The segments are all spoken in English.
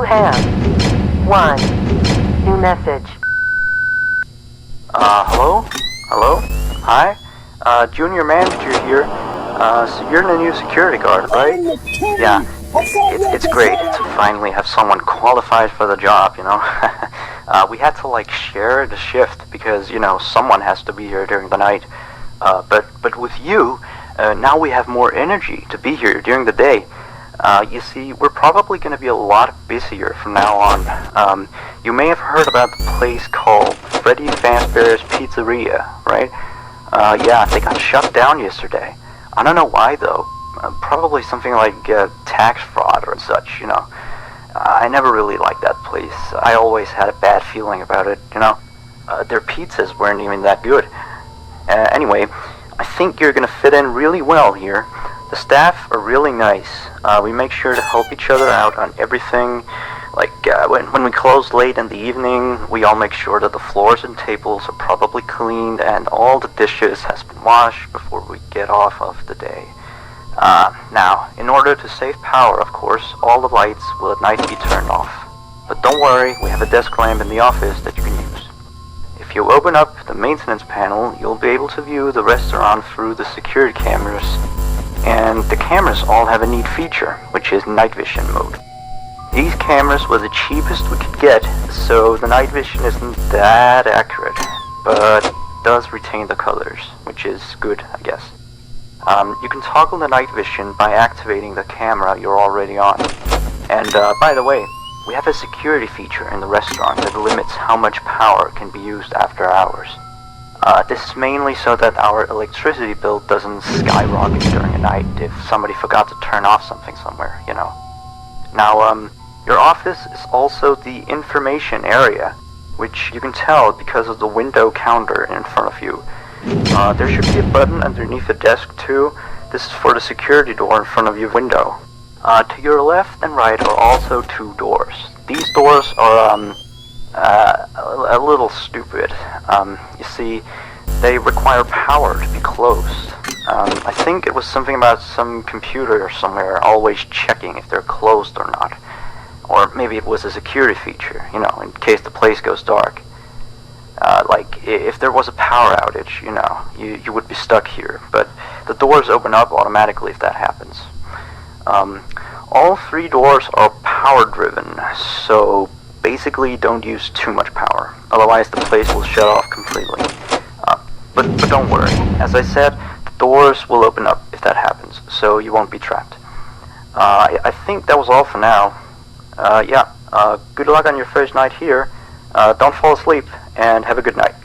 have one new message. Hello? Hello? Hi? Junior manager here. So you're the new security guard, right? Yeah. It's great to finally have someone qualified for the job, you know? We had to, like, share the shift because, you know, someone has to be here during the night. But with you, now we have more energy to be here during the day. You see, we're probably going to be a lot busier from now on. You may have heard about the place called Freddy Fazbear's Pizzeria, right? Yeah, they got shut down yesterday. I don't know why, though. Probably something like tax fraud or such, you know. I never really liked that place. I always had a bad feeling about it, you know. Their pizzas weren't even that good. Anyway, I think you're gonna fit in really well here. The staff are really nice. We make sure to help each other out on everything. Like, when we close late in the evening, we all make sure that the floors and tables are properly cleaned and all the dishes has been washed before we get off of the day. Now, in order to save power, of course, all the lights will at night be turned off. But don't worry, we have a desk lamp in the office that you can use. If you open up the maintenance panel, you'll be able to view the restaurant through the security cameras. And the cameras all have a neat feature, which is night vision mode. These cameras were the cheapest we could get, so the night vision isn't that accurate, but does retain the colors, which is good, I guess. You can toggle the night vision by activating the camera you're already on. And by the way, we have a security feature in the restaurant that limits how much power can be used after hours. This is mainly so that our electricity bill doesn't skyrocket during the night if somebody forgot to turn off something somewhere, you know. Now, your office is also the information area, which you can tell because of the window counter in front of you. There should be a button underneath the desk too. This is for the security door in front of your window. To your left and right are also two doors. These doors are a little stupid. You see, they require power to be closed. I think it was something about some computer somewhere always checking if they're closed or not. Or maybe it was a security feature, you know, in case the place goes dark. Like, if there was a power outage, you know, you would be stuck here. But the doors open up automatically if that happens. All three doors are power-driven, so basically don't use too much power. Otherwise the place will shut off completely. But don't worry. As I said, the doors will open up if that happens, so you won't be trapped. I think that was all for now. Yeah, good luck on your first night here. Don't fall asleep, and have a good night.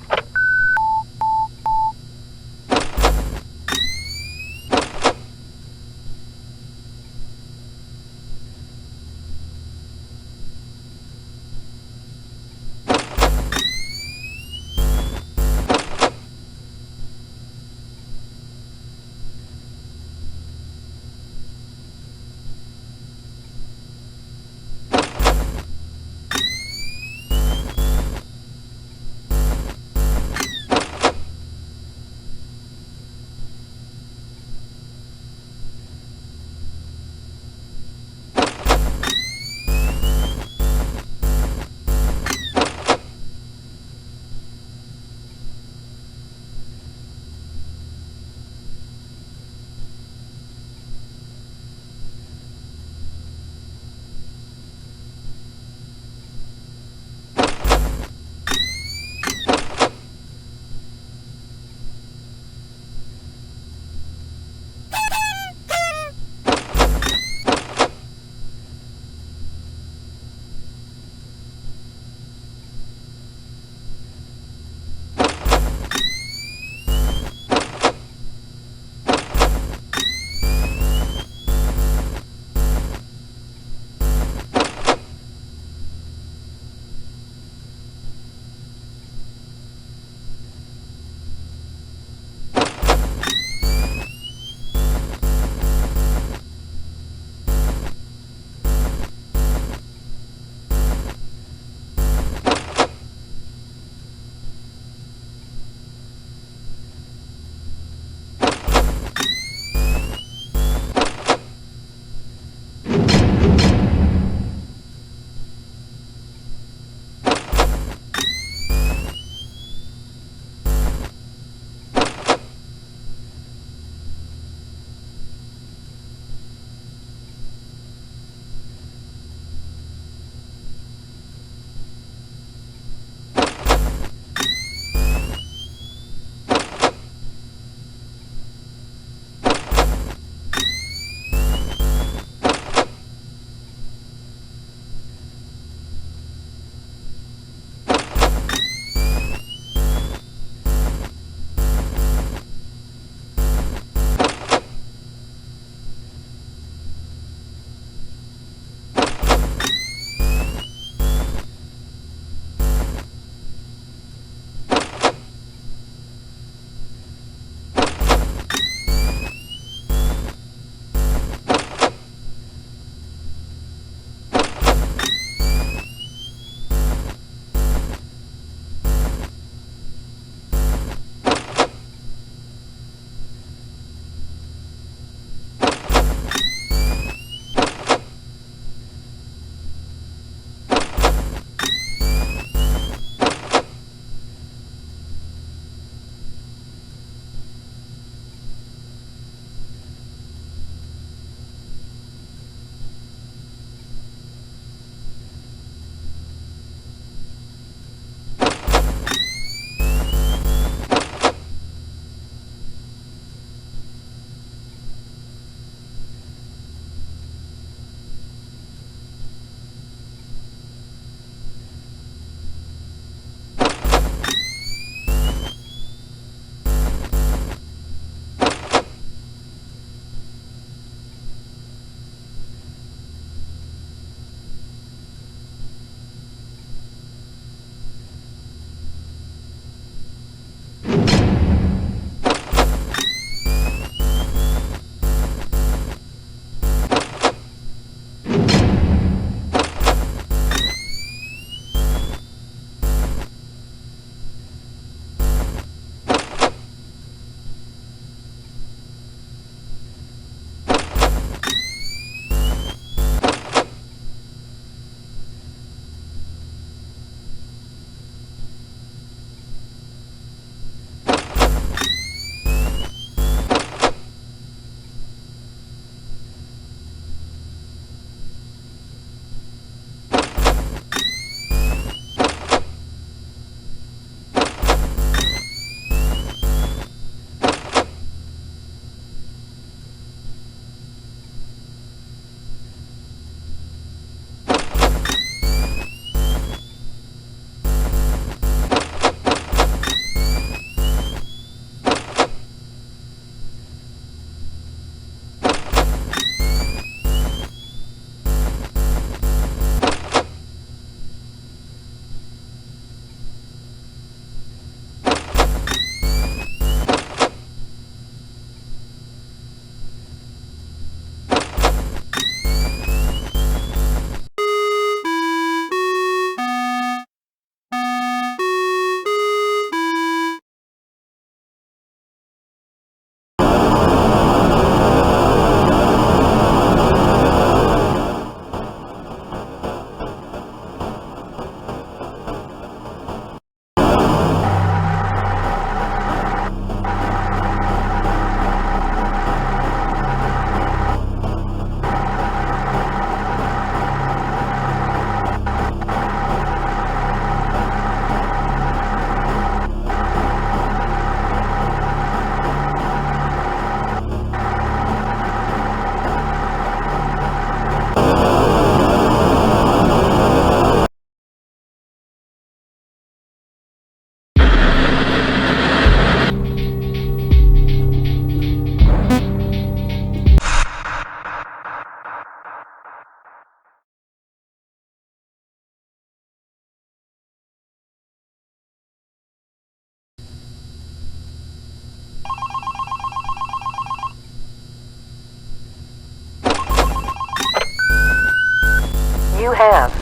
You have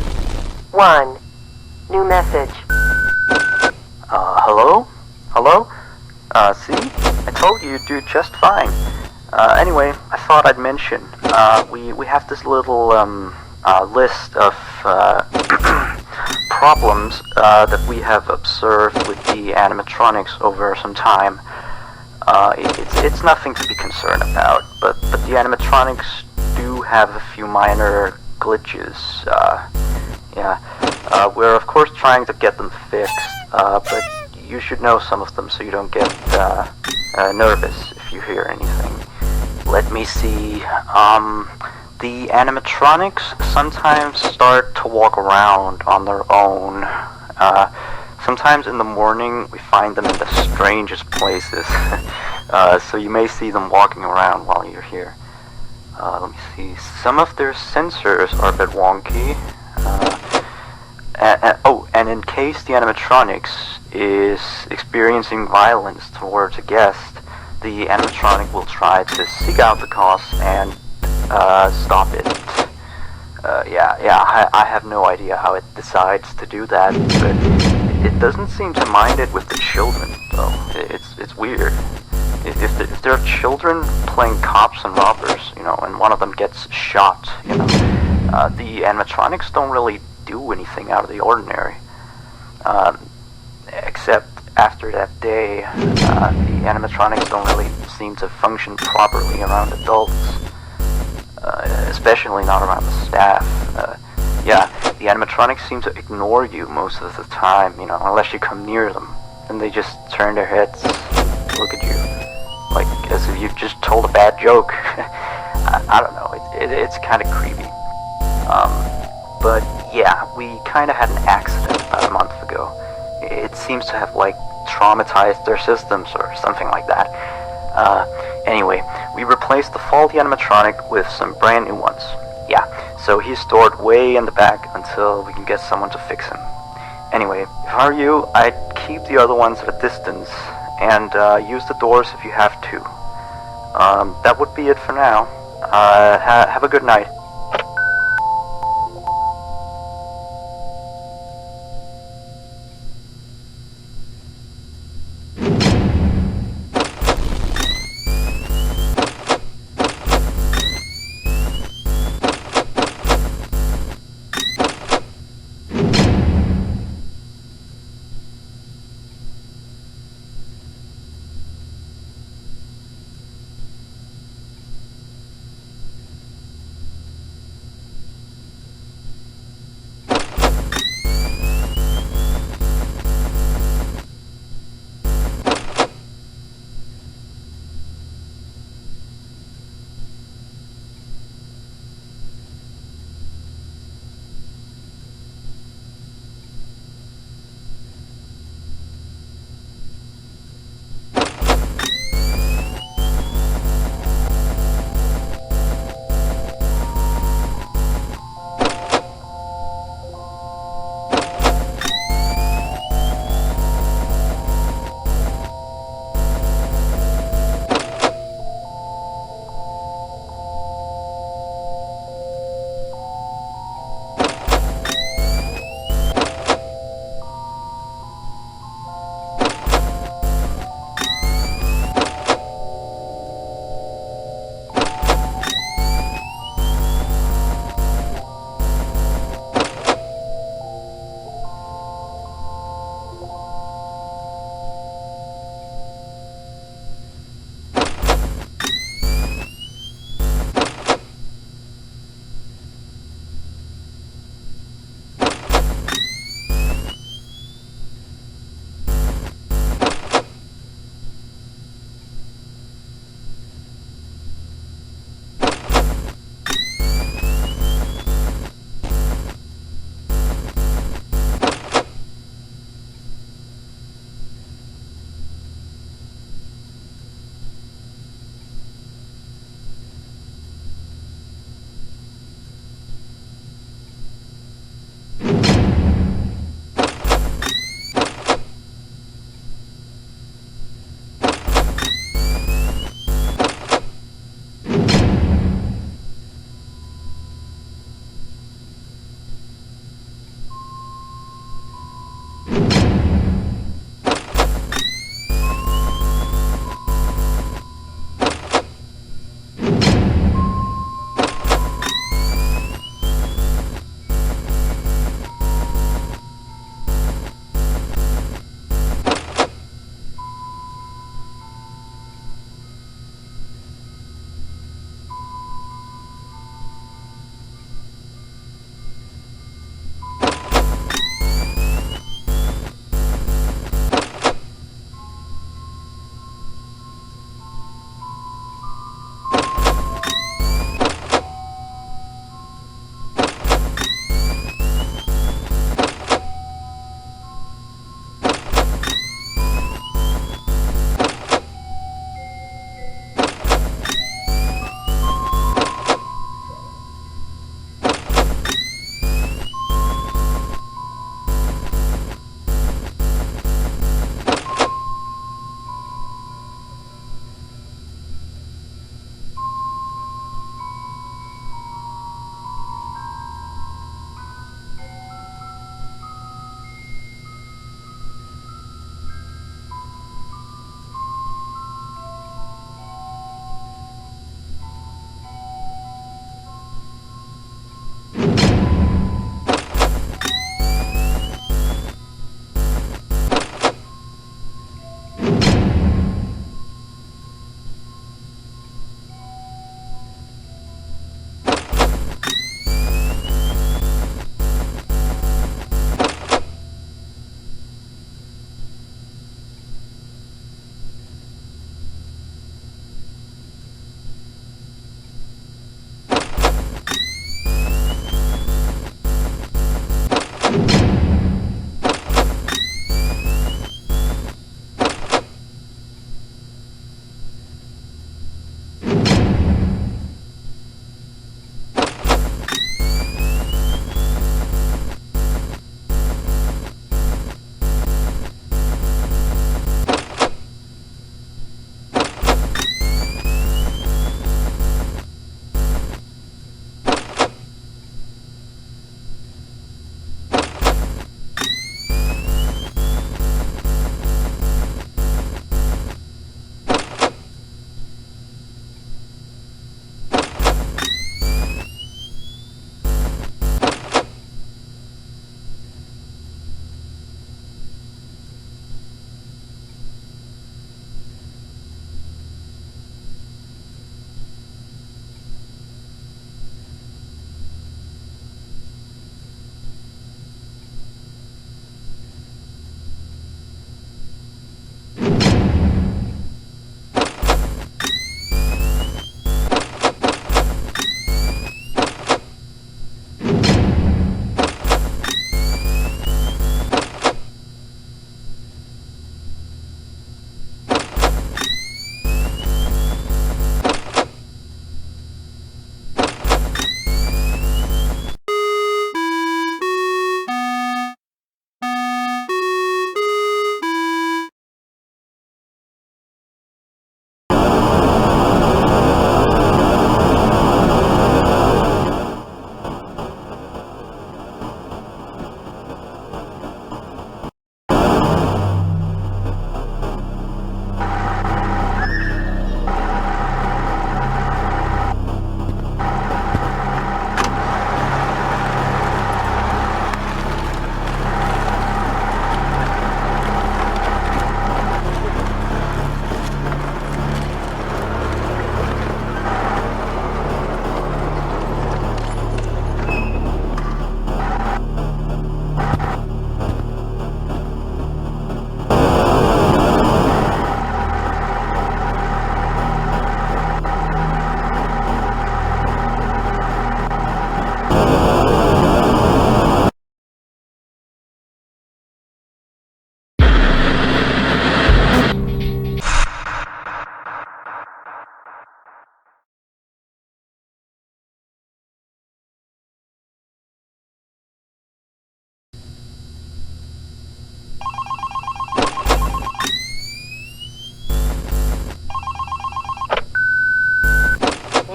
1 new message. Hello? Hello? See? I told you you'd do just fine. Anyway, I thought I'd mention, we have this little, list of, problems, that we have observed with the animatronics over some time. It's nothing to be concerned about, but the animatronics do have a few minor glitches. We're of course trying to get them fixed, but you should know some of them so you don't get nervous if you hear anything. Let me see. The animatronics sometimes start to walk around on their own. Sometimes in the morning we find them in the strangest places. So you may see them walking around while you're here. Let me see. Some of their sensors are a bit wonky. And in case the animatronics is experiencing violence towards a guest, the animatronic will try to seek out the cause and stop it. I have no idea how it decides to do that, but it doesn't seem to mind it with the children, though. It's weird. If there are children playing cops and robbers, and one of them gets shot, the animatronics don't really do anything out of the ordinary. Except after that day, the animatronics don't really seem to function properly around adults. Especially not around the staff. The animatronics seem to ignore you most of the time, unless you come near them. And they just turn their heads, look at you, like as if you've just told a bad joke. I don't know, it's kind of creepy. But yeah, we kind of had an accident about a month ago. It seems to have, traumatized their systems or something like that. Anyway, we replaced the faulty animatronic with some brand new ones. Yeah, so he's stored way in the back until we can get someone to fix him. Anyway, if I were you, I'd keep the other ones at a distance and use the doors if you have to. That would be it for now. Have a good night.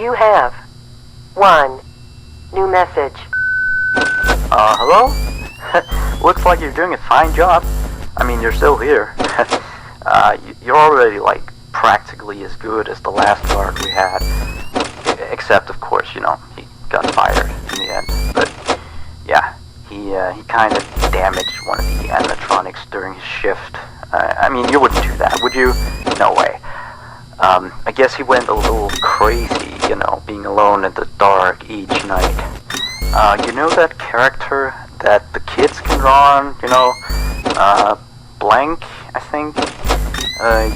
You have 1 new message. Hello? Looks like you're doing a fine job. I mean, you're still here. You're already, like, practically as good as the last guard we had. Except, of course, he got fired in the end. But, yeah, he kind of damaged one of the animatronics during his shift. I mean, you wouldn't do that, would you? No way. I guess he went a little crazy, being alone in the dark each night. You know that character that the kids can draw on, Blank, I think?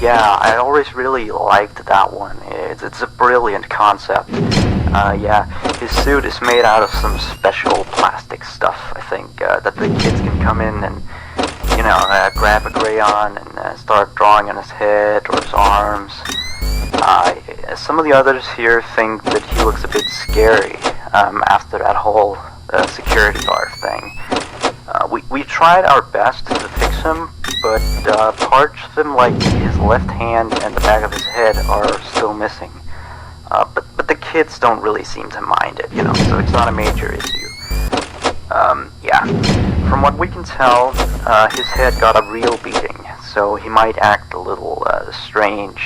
Yeah, I always really liked that one. It's a brilliant concept. Yeah, his suit is made out of some special plastic stuff, I think, that the kids can come in and, grab a crayon and start drawing on his head or his arms. Some of the others here think that he looks a bit scary after that whole security guard thing. We tried our best to fix him, but parts of him, like his left hand and the back of his head, are still missing. But the kids don't really seem to mind it, so it's not a major issue. Yeah, from what we can tell, his head got a real beating, so he might act a little strange.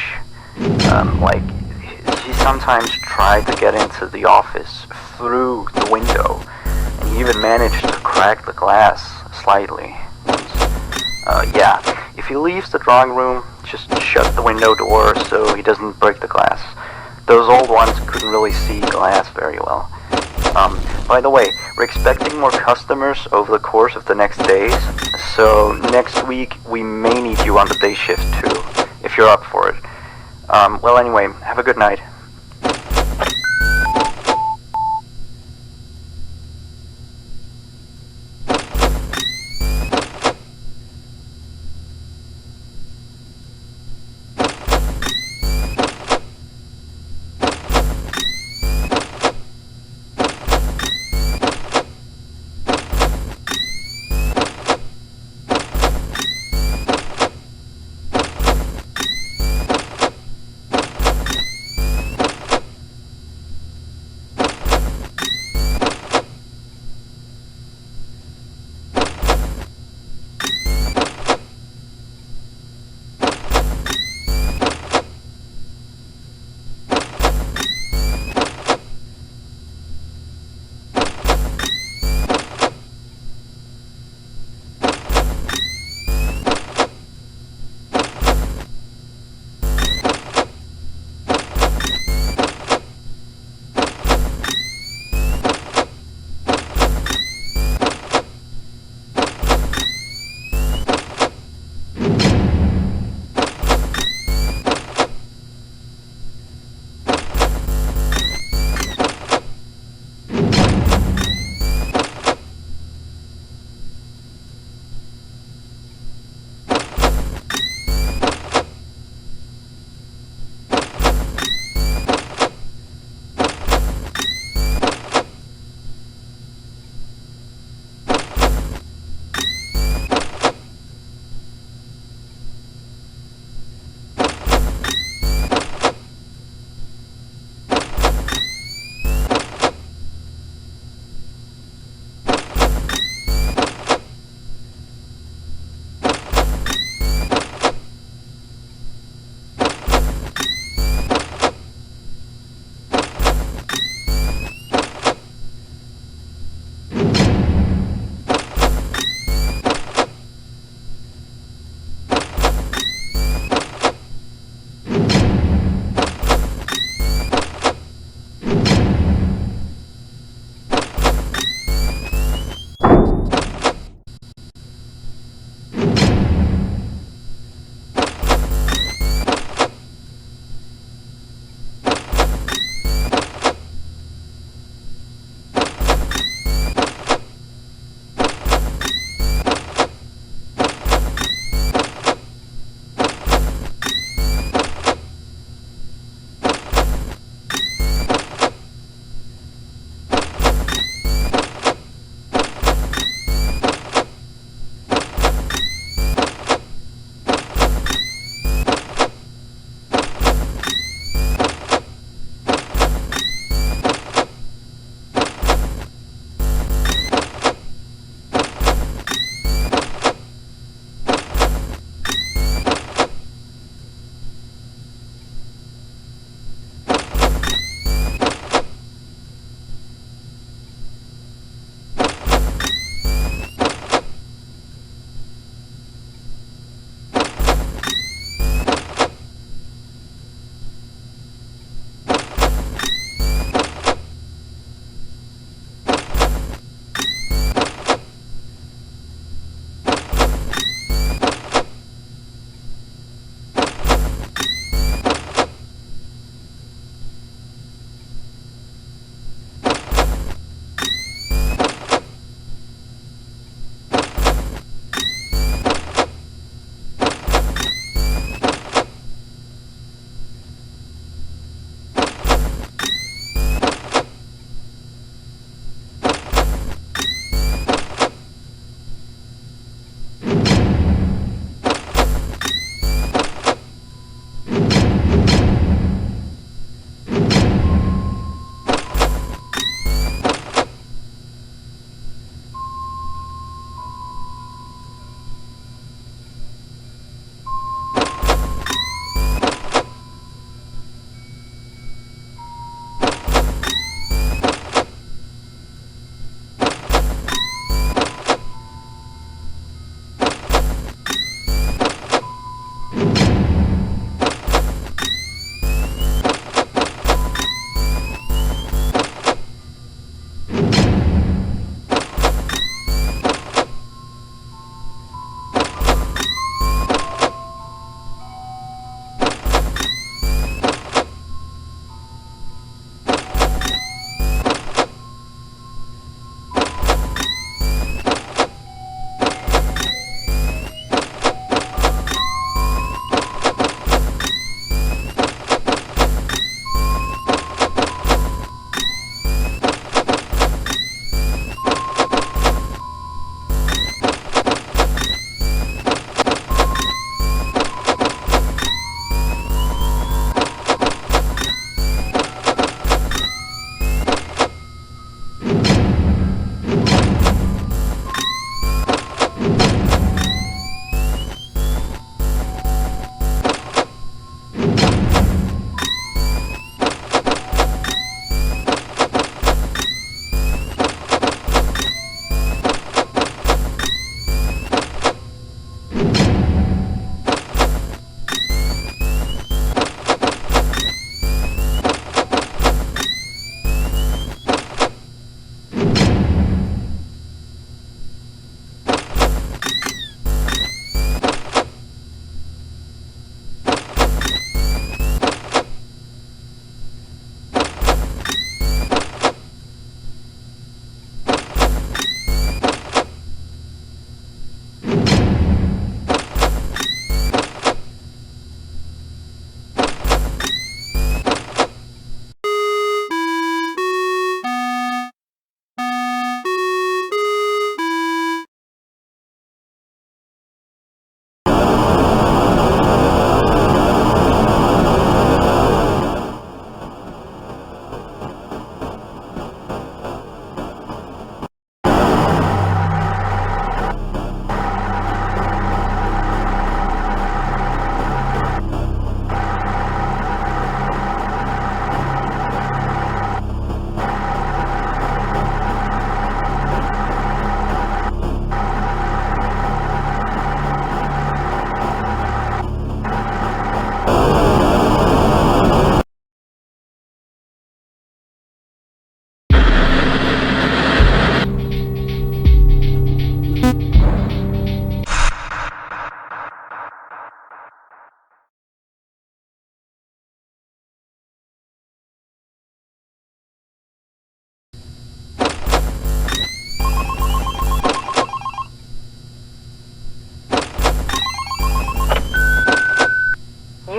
Like, he sometimes tried to get into the office through the window, and he even managed to crack the glass slightly once. Yeah, if he leaves the drawing room, just shut the window door so he doesn't break the glass. Those old ones couldn't really see glass very well. By the way, we're expecting more customers over the course of the next days, so next week we may need you on the day shift too, if you're up for it. Well anyway, have a good night.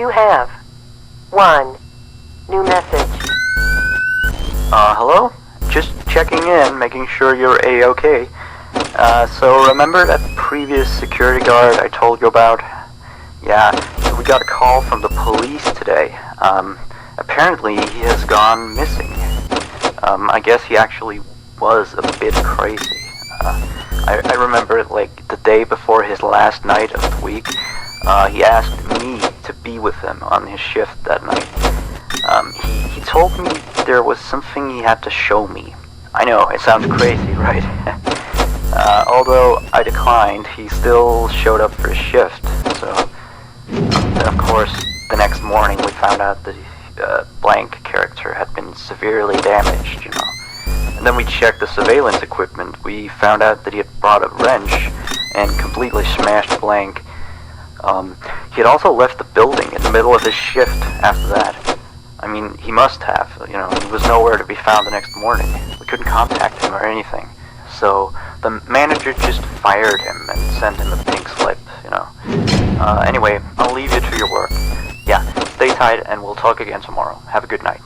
you have? 1. New message. Hello? Just checking in, making sure you're A-okay. So remember that previous security guard I told you about? Yeah, we got a call from the police today. Apparently he has gone missing. I guess he actually was a bit crazy. I remember, like, the day before his last night of the week, he asked me to be with him on his shift that night. He told me there was something he had to show me. I know, it sounds crazy, right? Although I declined, he still showed up for his shift, so... Then of course, the next morning we found out that Blank character had been severely damaged, you know. And then we checked the surveillance equipment. We found out that he had brought a wrench and completely smashed Blank. He had also left the building in the middle of his shift after that. I mean, he must have, you know, he was nowhere to be found the next morning. We couldn't contact him or anything. So, the manager just fired him and sent him a pink slip, you know. Anyway, I'll leave you to your work. Yeah, stay tight and we'll talk again tomorrow. Have a good night.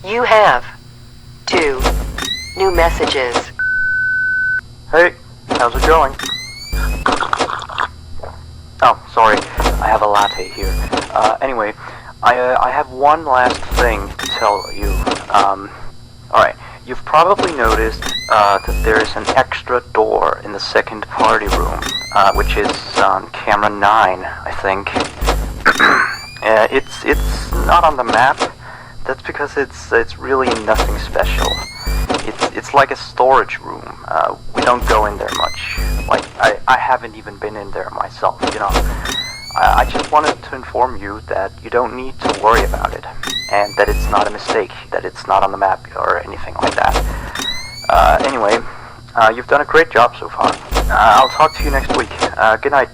You have 2 new messages. Hey, how's it going? Oh, sorry, I have a latte here. Anyway, I have one last thing to tell you. Alright, you've probably noticed, that there's an extra door in the second party room, which is on camera 9, I think. It's not on the map. That's because it's really nothing special. It's like a storage room. We don't go in there much. Like, I haven't even been in there myself, you know. I just wanted to inform you that you don't need to worry about it, and that it's not a mistake, that it's not on the map or anything like that. Anyway, you've done a great job so far. I'll talk to you next week. Good night.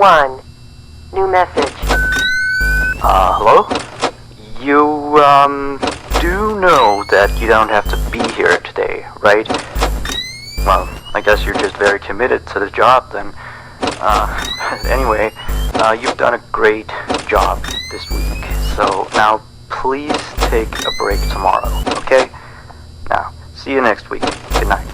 1. New message. Hello? You, do know that you don't have to be here today, right? Well, I guess you're just very committed to the job then. Anyway, you've done a great job this week, so now please take a break tomorrow, okay? Now, see you next week. Good night.